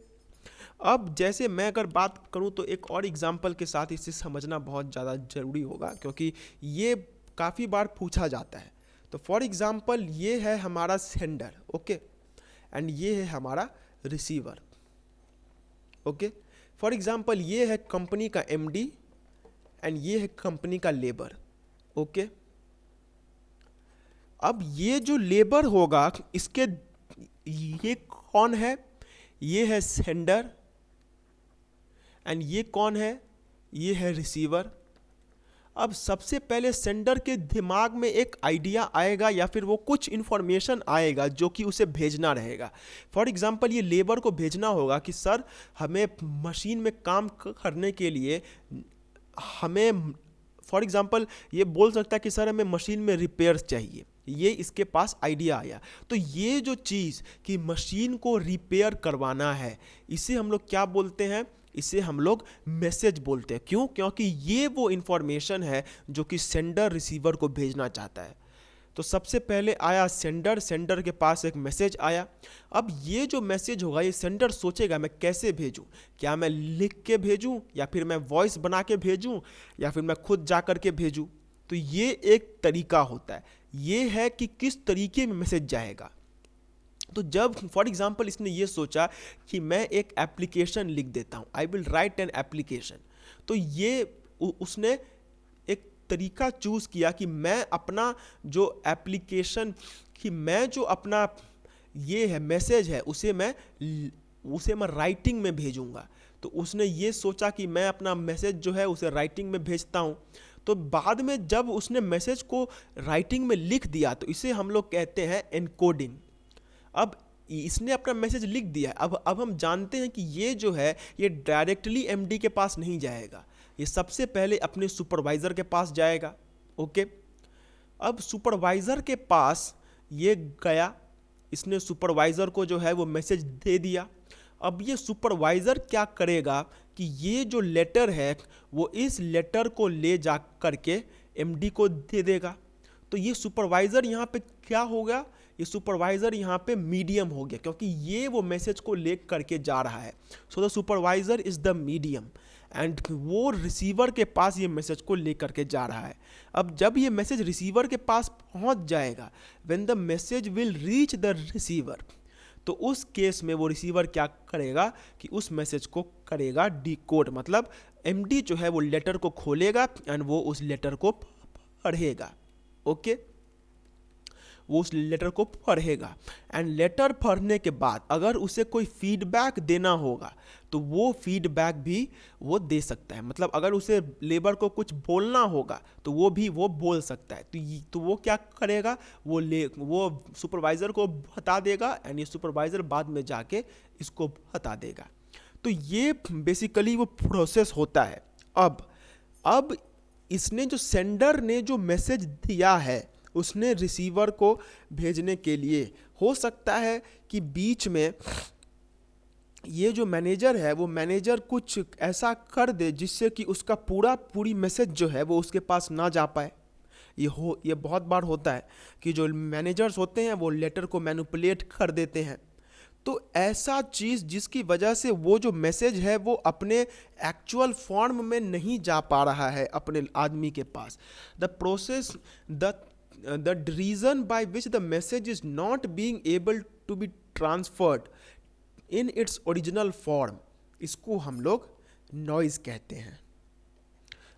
अब जैसे मैं अगर बात करूं तो एक और एग्जांपल के साथ इसे समझना बहुत ज़्यादा ज़रूरी होगा, क्योंकि ये काफ़ी बार पूछा जाता है। तो फॉर एग्जांपल ये है हमारा सेंडर, ओके, एंड ये है हमारा रिसीवर। ओके, फॉर एग्जांपल ये है कंपनी का एमडी एंड ये है कंपनी का लेबर। ओके, अब ये जो लेबर होगा इसके, ये कौन है? ये है सेंडर एंड ये कौन है? ये है रिसीवर। अब सबसे पहले सेंडर के दिमाग में एक आइडिया आएगा या फिर वो कुछ इन्फॉर्मेशन आएगा जो कि उसे भेजना रहेगा। फॉर एग्जांपल ये लेबर को भेजना होगा कि सर हमें मशीन में काम करने के लिए हमें, फॉर एग्जांपल ये बोल सकता है कि सर हमें मशीन में रिपेयर्स चाहिए, ये इसके पास आइडिया आया। तो ये जो चीज़ कि मशीन को रिपेयर करवाना है, इसे हम लोग क्या बोलते हैं? इसे हम लोग मैसेज बोलते हैं। क्यों? क्योंकि ये वो इंफॉर्मेशन है जो कि सेंडर रिसीवर को भेजना चाहता है। तो सबसे पहले आया सेंडर, सेंडर के पास एक मैसेज आया। अब ये जो मैसेज होगा ये सेंडर सोचेगा मैं कैसे भेजूं, क्या मैं लिख के भेजूं या फिर मैं वॉइस बना के भेजूं या फिर मैं खुद जा कर के भेजूं। तो ये एक तरीका होता है, ये है कि किस तरीके में मैसेज जाएगा। तो जब फॉर एग्जांपल इसने ये सोचा कि मैं एक एप्लीकेशन लिख देता हूँ, I will write an application, तो ये उसने एक तरीका चूज़ किया कि मैं अपना जो एप्लीकेशन, कि मैं जो अपना ये है मैसेज है उसे मैं राइटिंग में भेजूंगा। तो उसने ये सोचा कि मैं अपना मैसेज जो है उसे राइटिंग में भेजता हूँ। तो बाद में जब उसने मैसेज को राइटिंग में लिख दिया तो इसे हम लोग कहते हैं एनकोडिंग। अब इसने अपना मैसेज लिख दिया, अब हम जानते हैं कि ये जो है ये डायरेक्टली एमडी के पास नहीं जाएगा, ये सबसे पहले अपने सुपरवाइज़र के पास जाएगा। ओके, अब सुपरवाइज़र के पास ये गया, इसने सुपरवाइज़र को जो है वो मैसेज दे दिया। अब ये सुपरवाइज़र क्या करेगा कि ये जो लेटर है वो इस लेटर को ले जा करके एमडी को दे देगा। तो ये सुपरवाइज़र यहाँ पे क्या होगा? ये सुपरवाइज़र यहाँ पे मीडियम हो गया, क्योंकि ये वो मैसेज को ले करके जा रहा है। So the supervisor is the medium and वो रिसीवर के पास ये मैसेज को ले करके जा रहा है। अब जब ये मैसेज रिसीवर के पास पहुँच जाएगा, when the message will reach the receiver, तो उस केस में वो रिसीवर क्या करेगा कि उस मैसेज को करेगा डिकोड, मतलब एमडी जो है वो लेटर को खोलेगा एंड वो उस लेटर को पढ़ेगा। ओके, वो उस लेटर को पढ़ेगा एंड लेटर पढ़ने के बाद अगर उसे कोई फीडबैक देना होगा तो वो फीडबैक भी वो दे सकता है। मतलब अगर उसे लेबर को कुछ बोलना होगा तो वो भी वो बोल सकता है। तो वो क्या करेगा, वो सुपरवाइज़र को बता देगा एंड ये सुपरवाइज़र बाद में जाके इसको बता देगा। तो ये बेसिकली वो प्रोसेस होता है। अब इसने जो सेंडर ने जो मैसेज दिया है उसने रिसीवर को भेजने के लिए, हो सकता है कि बीच में ये जो मैनेजर है वो मैनेजर कुछ ऐसा कर दे जिससे कि उसका पूरी मैसेज जो है वो उसके पास ना जा पाए। ये बहुत बार होता है कि जो मैनेजर्स होते हैं वो लेटर को मैनिपुलेट कर देते हैं। तो ऐसा चीज़ जिसकी वजह से वो जो मैसेज है वो अपने एक्चुअल फॉर्म में नहीं जा पा रहा है अपने आदमी के पास। The reason by which the message is not being able to be transferred in its original form, इसको हम लोग नॉइज़ कहते हैं।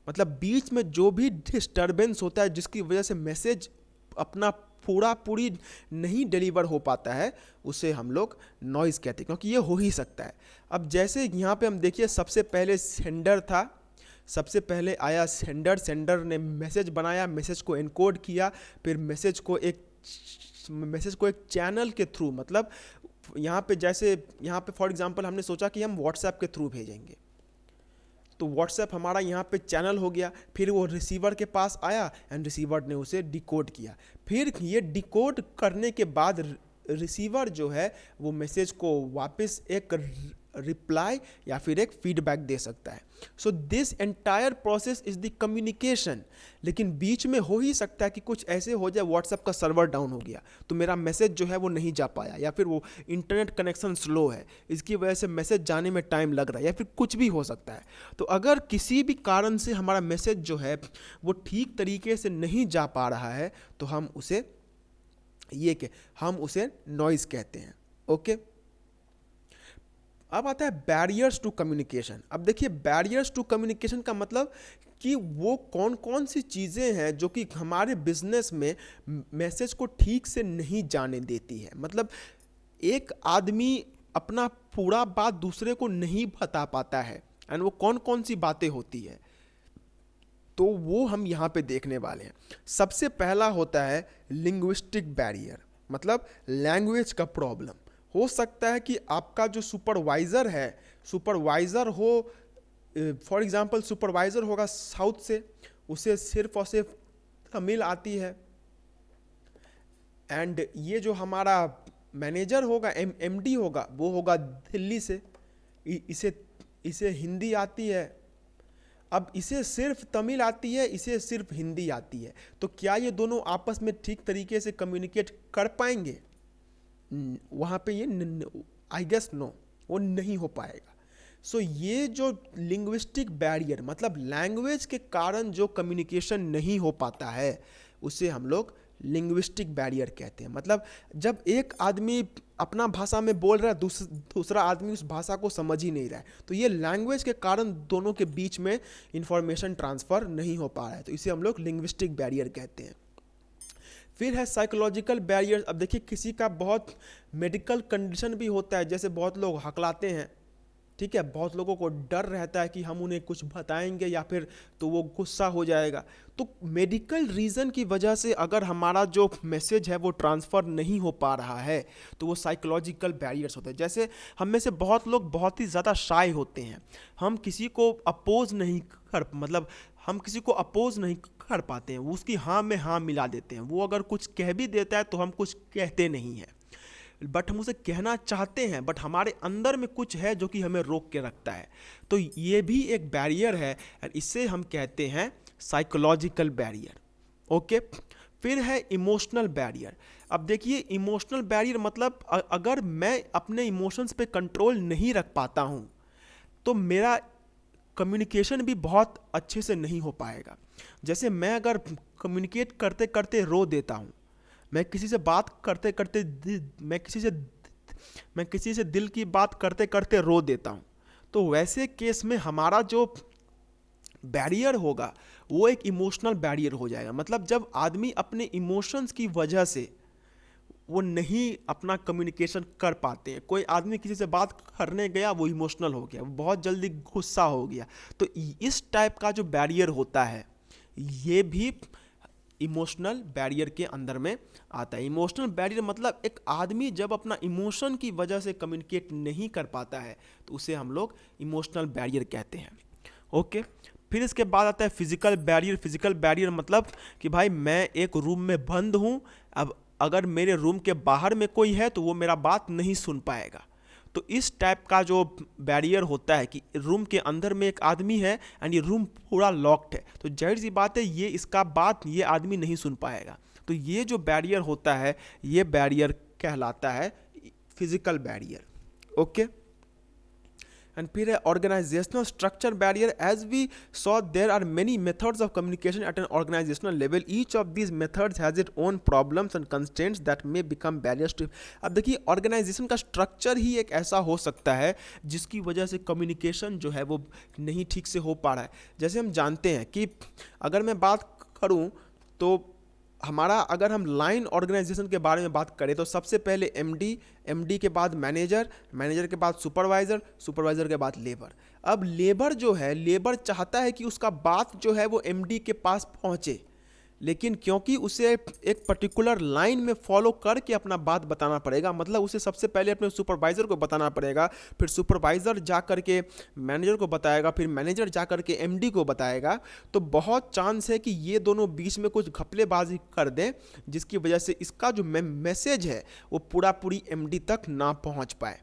मतलब बीच में जो भी डिस्टर्बेंस होता है जिसकी वजह से मैसेज अपना पूरी नहीं डिलीवर हो पाता है उसे हम लोग नॉइज़ कहते हैं, क्योंकि ये हो ही सकता है। अब जैसे यहाँ पे हम देखिए, सबसे पहले सेंडर था, सबसे पहले आया सेंडर ने मैसेज बनाया, मैसेज को एनकोड किया, फिर मैसेज को एक चैनल के थ्रू, मतलब यहाँ पे फॉर एग्जांपल हमने सोचा कि हम व्हाट्सएप के थ्रू भेजेंगे, तो व्हाट्सएप हमारा यहाँ पे चैनल हो गया। फिर वो रिसीवर के पास आया एंड रिसीवर ने उसे डिकोड किया। फिर ये डिकोड करने के बाद रिसीवर जो है वो मैसेज को वापस एक रिप्लाई या फिर एक फीडबैक दे सकता है। So this entire process is the communication. लेकिन बीच में हो ही सकता है कि कुछ ऐसे हो जाए, व्हाट्सएप का सर्वर डाउन हो गया तो मेरा मैसेज जो है वो नहीं जा पाया, या फिर वो इंटरनेट कनेक्शन स्लो है, इसकी वजह से मैसेज जाने में टाइम लग रहा है, या फिर कुछ भी हो सकता है। तो अगर किसी भी कारण से हमारा मैसेज जो है वो ठीक तरीके से नहीं जा पा रहा है तो हम उसे नॉइज़ कहते हैं। ओके, अब आता है बैरियर्स टू कम्युनिकेशन। अब देखिए, बैरियर्स टू कम्युनिकेशन का मतलब कि वो कौन कौन सी चीज़ें हैं जो कि हमारे बिजनेस में मैसेज को ठीक से नहीं जाने देती है। मतलब एक आदमी अपना पूरा बात दूसरे को नहीं बता पाता है, एंड वो कौन कौन सी बातें होती है, तो वो हम यहाँ पे देखने वाले हैं। सबसे पहला होता है लिंग्विस्टिक बैरियर, मतलब लैंग्वेज का प्रॉब्लम। हो सकता है कि आपका जो सुपरवाइज़र हो, फॉर एग्जांपल सुपरवाइज़र होगा साउथ से, उसे सिर्फ और सिर्फ तमिल आती है, एंड ये जो हमारा मैनेजर होगा, एमडी होगा, वो होगा दिल्ली से, इसे हिंदी आती है। अब इसे सिर्फ तमिल आती है, इसे सिर्फ हिंदी आती है, तो क्या ये दोनों आपस में ठीक तरीके से कम्युनिकेट कर पाएंगे? वहाँ पे ये आई गेस नो, वो नहीं हो पाएगा। सो ये जो लिंग्विस्टिक बैरियर, मतलब लैंग्वेज के कारण जो कम्युनिकेशन नहीं हो पाता है, उसे हम लोग लिंग्विस्टिक बैरियर कहते हैं। मतलब जब एक आदमी अपना भाषा में बोल रहा है, दूसरा आदमी उस भाषा को समझ ही नहीं रहा है, तो ये लैंग्वेज के कारण दोनों के बीच में इंफॉर्मेशन ट्रांसफ़र नहीं हो पा रहा है, तो इसे हम लोग लिंग्विस्टिक बैरियर कहते हैं। फिर है साइकोलॉजिकल बैरियर। अब देखिए, किसी का बहुत मेडिकल कंडीशन भी होता है, जैसे बहुत लोग हकलाते हैं, ठीक है, बहुत लोगों को डर रहता है कि हम उन्हें कुछ बताएंगे या फिर तो वो गुस्सा हो जाएगा। तो मेडिकल रीज़न की वजह से अगर हमारा जो मैसेज है वो ट्रांसफ़र नहीं हो पा रहा है, तो वो साइकोलॉजिकल बैरियर्स होते हैं। जैसे हम में से बहुत लोग बहुत ही ज़्यादा शाय होते हैं, हम किसी को अपोज नहीं कर पाते हैं, वो उसकी हाँ में हाँ मिला देते हैं। वो अगर कुछ कह भी देता है तो हम कुछ कहते नहीं हैं, बट हम उसे कहना चाहते हैं, बट हमारे अंदर में कुछ है जो कि हमें रोक के रखता है। तो ये भी एक बैरियर है, और इससे हम कहते हैं साइकोलॉजिकल बैरियर। ओके, फिर है इमोशनल बैरियर। अब देखिए, इमोशनल बैरियर मतलब अगर मैं अपने इमोशंस पे कंट्रोल नहीं रख पाता हूँ तो मेरा कम्युनिकेशन भी बहुत अच्छे से नहीं हो पाएगा। जैसे मैं अगर कम्युनिकेट करते करते रो देता हूँ, मैं किसी से बात करते करते मैं किसी से दिल की बात करते करते रो देता हूँ, तो वैसे केस में हमारा जो बैरियर होगा वो एक इमोशनल बैरियर हो जाएगा। मतलब जब आदमी अपने इमोशंस की वजह से वो नहीं अपना कम्युनिकेशन कर पाते हैं, कोई आदमी किसी से बात करने गया, वो इमोशनल हो गया, वो बहुत जल्दी गुस्सा हो गया, तो इस टाइप का जो बैरियर होता है ये भी इमोशनल बैरियर के अंदर में आता है। इमोशनल बैरियर मतलब एक आदमी जब अपना इमोशन की वजह से कम्युनिकेट नहीं कर पाता है तो उसे हम लोग इमोशनल बैरियर कहते हैं। ओके, फिर इसके बाद आता है फिजिकल बैरियर। फिजिकल बैरियर मतलब कि भाई मैं एक रूम में बंद हूँ, अब अगर मेरे रूम के बाहर में कोई है तो वो मेरा बात नहीं सुन पाएगा। तो इस टाइप का जो बैरियर होता है कि रूम के अंदर में एक आदमी है एंड ये रूम पूरा लॉक्ड है, तो जाहिर सी बात है ये आदमी नहीं सुन पाएगा। तो ये जो बैरियर होता है ये बैरियर कहलाता है फिजिकल बैरियर। ओके, एंड फिर है organizational structure barrier. As we saw there are many methods of communication at an organizational level, each of these methods has it own problems and constraints that may become barriers too. अब देखिए, organisation का structure ही एक ऐसा हो सकता है जिसकी वजह से कम्युनिकेशन जो है वो नहीं ठीक से हो पा रहा है। जैसे हम जानते हैं कि अगर मैं बात करूँ तो अगर हम लाइन ऑर्गेनाइजेशन के बारे में बात करें तो सबसे पहले एमडी के बाद मैनेजर के बाद सुपरवाइज़र के बाद लेबर। अब लेबर जो है, लेबर चाहता है कि उसका बात जो है वो एमडी के पास पहुँचे, लेकिन क्योंकि उसे एक पर्टिकुलर लाइन में फॉलो करके अपना बात बताना पड़ेगा, मतलब उसे सबसे पहले अपने सुपरवाइज़र को बताना पड़ेगा, फिर सुपरवाइज़र जा कर के मैनेजर को बताएगा, फिर मैनेजर जा कर के एमडी को बताएगा, तो बहुत चांस है कि ये दोनों बीच में कुछ घपलेबाजी कर दें, जिसकी वजह से इसका जो मैसेज है वो पूरी एमडी तक ना पहुंच पाए।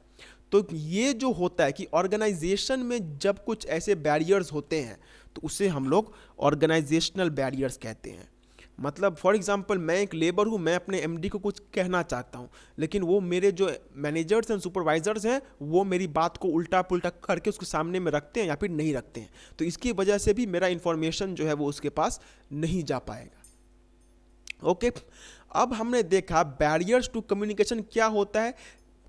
तो ये जो होता है कि ऑर्गेनाइजेशन में जब कुछ ऐसे बैरियर्स होते हैं तो उसे हम लोग ऑर्गेनाइजेशनल बैरियर्स कहते हैं। मतलब फॉर एग्जांपल मैं एक लेबर हूँ, मैं अपने एमडी को कुछ कहना चाहता हूँ, लेकिन वो मेरे जो मैनेजर्स एंड सुपरवाइजर्स हैं वो मेरी बात को उल्टा पुल्टा करके उसके सामने में रखते हैं या फिर नहीं रखते हैं, तो इसकी वजह से भी मेरा इन्फॉर्मेशन जो है वो उसके पास नहीं जा पाएगा। ओके, अब हमने देखा बैरियर्स टू कम्युनिकेशन क्या होता है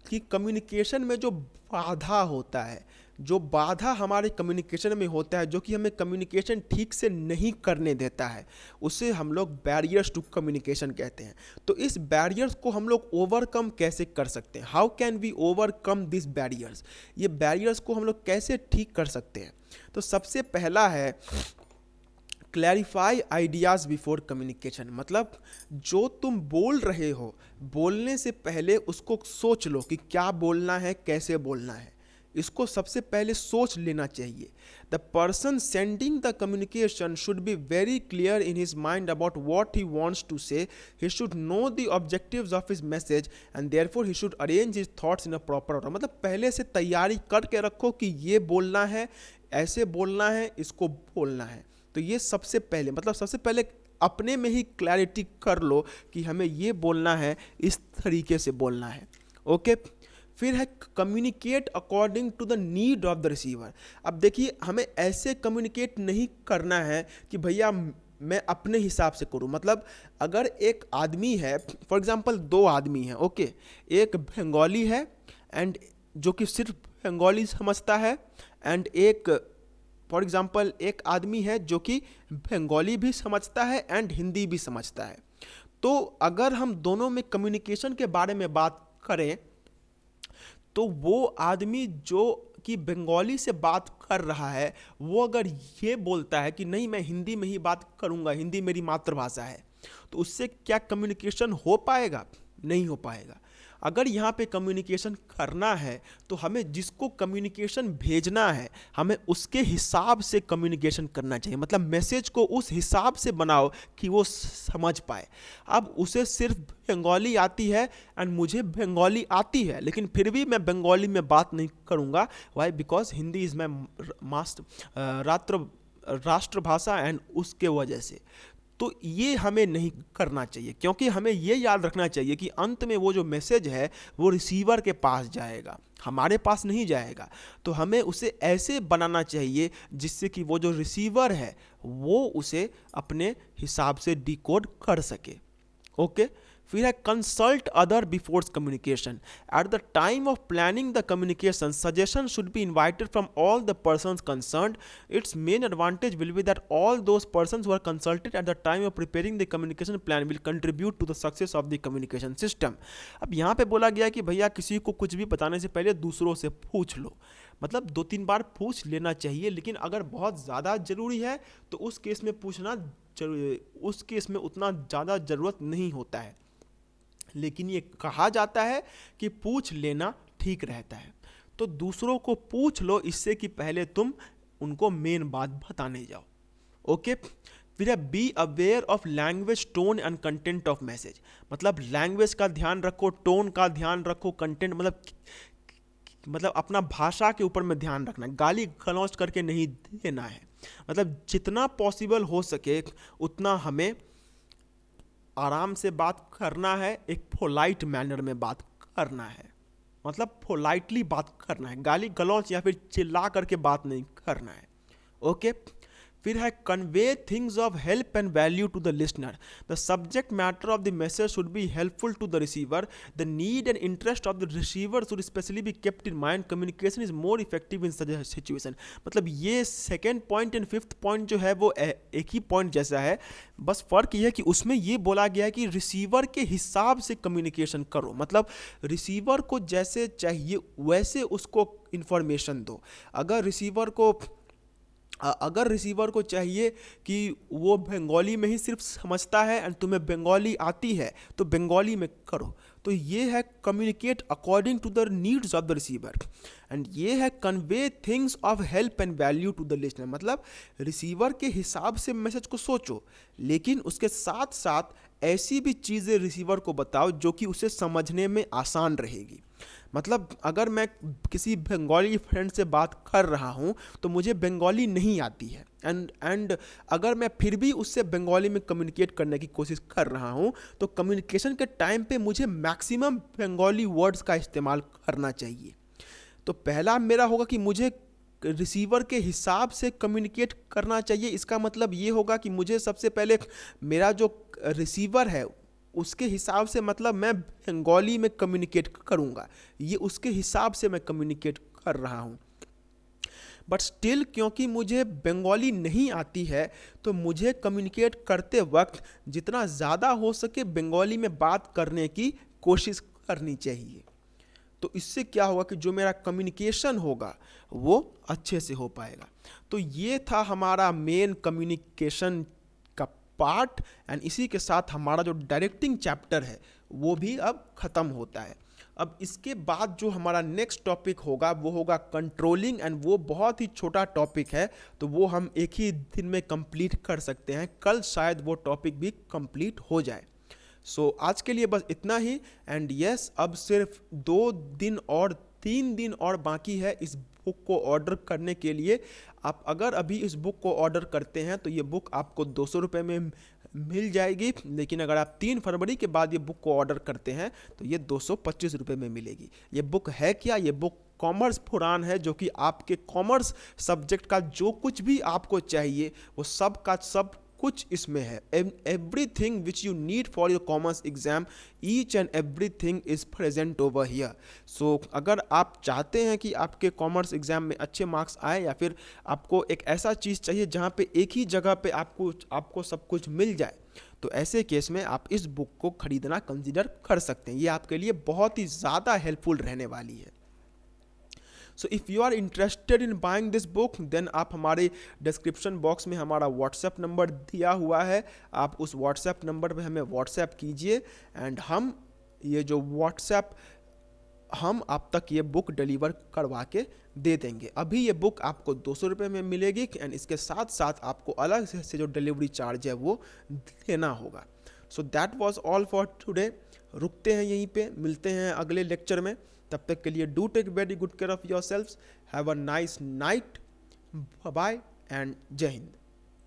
कि कम्युनिकेशन में जो बाधा होता है, जो बाधा हमारे कम्युनिकेशन में होता है, जो कि हमें कम्युनिकेशन ठीक से नहीं करने देता है, उसे हम लोग बैरियर्स टू कम्युनिकेशन कहते हैं। तो इस बैरियर्स को हम लोग ओवरकम कैसे कर सकते हैं, how can we overcome this barriers, ये बैरियर्स को हम लोग कैसे ठीक कर सकते हैं। तो सबसे पहला है क्लैरिफाई आइडियाज़ बिफोर कम्युनिकेशन, मतलब जो तुम बोल रहे हो बोलने से पहले उसको सोच लो कि क्या बोलना है, कैसे बोलना है, इसको सबसे पहले सोच लेना चाहिए। The person sending the communication should be very clear in his mind about what he wants to say, he should know the objectives of his message and therefore he should arrange his thoughts in a proper order. मतलब पहले से तैयारी करके रखो कि ये बोलना है, ऐसे बोलना है, इसको बोलना है। तो ये सबसे पहले, मतलब सबसे पहले अपने में ही क्लैरिटी कर लो कि हमें ये बोलना है, इस तरीके से बोलना है। ओके, फिर है communicate according to the need of the receiver. अब देखिए हमें ऐसे कम्युनिकेट नहीं करना है कि भैया मैं अपने हिसाब से करूं। मतलब अगर एक आदमी है, फॉर एग्जांपल दो आदमी हैं, ओके, एक बंगाली है एंड जो कि सिर्फ बंगाली समझता है, एंड एक फॉर एग्जांपल एक आदमी है जो कि बंगाली भी समझता है एंड हिंदी भी समझता है। तो अगर हम दोनों में कम्युनिकेशन के बारे में बात करें तो वो आदमी जो कि बंगाली से बात कर रहा है वो अगर ये बोलता है कि नहीं मैं हिंदी में ही बात करूँगा, हिंदी मेरी मातृभाषा है, तो उससे क्या कम्युनिकेशन हो पाएगा? नहीं हो पाएगा। अगर यहाँ पे कम्युनिकेशन करना है तो हमें जिसको कम्युनिकेशन भेजना है हमें उसके हिसाब से कम्युनिकेशन करना चाहिए। मतलब मैसेज को उस हिसाब से बनाओ कि वो समझ पाए। अब उसे सिर्फ बंगाली आती है एंड मुझे बंगाली आती है, लेकिन फिर भी मैं बंगाली में बात नहीं करूँगा। Why? Because Hindi is my राष्ट्रभाषा एंड उसके वजह से। तो ये हमें नहीं करना चाहिए, क्योंकि हमें ये याद रखना चाहिए कि अंत में वो जो मैसेज है वो रिसीवर के पास जाएगा, हमारे पास नहीं जाएगा। तो हमें उसे ऐसे बनाना चाहिए जिससे कि वो जो रिसीवर है वो उसे अपने हिसाब से डिकोड कर सके। ओके, फिर है consult other before communication. At the time of planning the communication suggestion should be invited from all the persons concerned. Its main advantage will be that all those persons who are consulted at the time of preparing the communication plan will contribute to the success of the communication system. अब यहाँ पे बोला गया कि भैया किसी को कुछ भी बताने से पहले दूसरों से पूछ लो। मतलब 2-3 बार पूछ लेना चाहिए, लेकिन अगर बहुत ज़्यादा ज़रूरी है तो उस केस में पूछना उस केस में उतना ज़्यादा ज़रूरत नहीं होता है, लेकिन ये कहा जाता है कि पूछ लेना ठीक रहता है। तो दूसरों को पूछ लो इससे कि पहले तुम उनको मेन बात बताने जाओ। ओके, फिर है be aware of language, tone and content of message. मतलब लैंग्वेज का ध्यान रखो, टोन का ध्यान रखो, कंटेंट मतलब अपना भाषा के ऊपर में ध्यान रखना, गाली गलौज करके नहीं देना है। मतलब जितना पॉसिबल हो सके उतना हमें आराम से बात करना है, एक पोलाइट मैनर में बात करना है। मतलब पोलाइटली बात करना है, गाली गलौज या फिर चिल्ला करके बात नहीं करना है। ओके, फिर है convey things of help and value to the listener. The subject matter of the message should be helpful to the receiver. The need and interest of the receiver should specially be kept in mind. Communication is more effective in such situation. मतलब ये second point and fifth point जो है वो एक ही point जैसा है, बस फ़र्क ये है कि उसमें ये बोला गया है कि रिसीवर के हिसाब से कम्युनिकेशन करो। मतलब रिसीवर को जैसे चाहिए वैसे उसको इन्फॉर्मेशन दो। अगर रिसीवर को अगर रिसीवर को चाहिए कि वो बंगाली में ही सिर्फ समझता है एंड तुम्हें बंगाली आती है तो बंगाली में करो। तो ये है communicate according to the needs of the receiver, and ये है convey things of help and value to the listener. मतलब रिसीवर के हिसाब से मैसेज को सोचो, लेकिन उसके साथ साथ ऐसी भी चीज़ें रिसीवर को बताओ जो कि उसे समझने में आसान रहेगी। मतलब अगर मैं किसी बंगाली फ्रेंड से बात कर रहा हूँ तो मुझे बंगाली नहीं आती है, एंड अगर मैं फिर भी उससे बंगाली में कम्युनिकेट करने की कोशिश कर रहा हूँ तो कम्युनिकेशन के टाइम पे मुझे मैक्सिमम बंगाली वर्ड्स का इस्तेमाल करना चाहिए। तो पहला मेरा होगा कि मुझे रिसीवर के हिसाब से कम्युनिकेट करना चाहिए। इसका मतलब ये होगा कि मुझे सबसे पहले मेरा जो रिसीवर है उसके हिसाब से, मतलब मैं बंगाली में कम्युनिकेट करूँगा, ये उसके हिसाब से मैं कम्युनिकेट कर रहा हूँ। बट स्टिल क्योंकि मुझे बंगाली नहीं आती है तो मुझे कम्युनिकेट करते वक्त जितना ज़्यादा हो सके बंगाली में बात करने की कोशिश करनी चाहिए। तो इससे क्या होगा कि जो मेरा कम्युनिकेशन होगा वो अच्छे से हो पाएगा। तो ये था हमारा मेन कम्युनिकेशन का पार्ट, एंड इसी के साथ हमारा जो डायरेक्टिंग चैप्टर है वो भी अब ख़त्म होता है। अब इसके बाद जो हमारा नेक्स्ट टॉपिक होगा वो होगा कंट्रोलिंग, एंड वो बहुत ही छोटा टॉपिक है, तो वो हम एक ही दिन में कंप्लीट कर सकते हैं। कल शायद वो टॉपिक भी कंप्लीट हो जाए। सो आज के लिए बस इतना ही, एंड यस अब सिर्फ 2 दिन और 3 दिन और बाकी है इस बुक को ऑर्डर करने के लिए। आप अगर अभी इस बुक को ऑर्डर करते हैं तो ये बुक आपको 200 रुपये में मिल जाएगी, लेकिन अगर आप 3 फरवरी के बाद ये बुक को ऑर्डर करते हैं तो ये 225 रुपये में मिलेगी। ये बुक है क्या? ये बुक कॉमर्स पुराण है, जो कि आपके कॉमर्स सब्जेक्ट का जो कुछ भी आपको चाहिए वो सब का सब कुछ इसमें है। Everything which you need for your commerce exam, each and everything is present over here. So अगर आप चाहते हैं कि आपके कॉमर्स एग्जाम में अच्छे मार्क्स आए, या फिर आपको एक ऐसा चीज़ चाहिए जहाँ पे एक ही जगह पे आपको सब कुछ मिल जाए, तो ऐसे केस में आप इस बुक को खरीदना कंसिडर कर सकते हैं। ये आपके लिए बहुत ही ज़्यादा हेल्पफुल रहने वाली है। So if you are interested in buying this book, then आप हमारे डिस्क्रिप्शन बॉक्स में हमारा व्हाट्सएप नंबर दिया हुआ है, आप उस व्हाट्सएप नंबर पे हमें व्हाट्सएप कीजिए, एंड हम आप तक ये बुक डिलीवर करवा के दे देंगे। अभी ये बुक आपको 200 रुपये में मिलेगी, एंड इसके साथ साथ आपको अलग से जो डिलीवरी चार्ज है वो देना होगा। So that was all for today. रुकते हैं यहीं पे, मिलते हैं अगले लेक्चर में। तब तक के लिए do take very good care of yourself. Have a nice night. Bye and जय हिंद।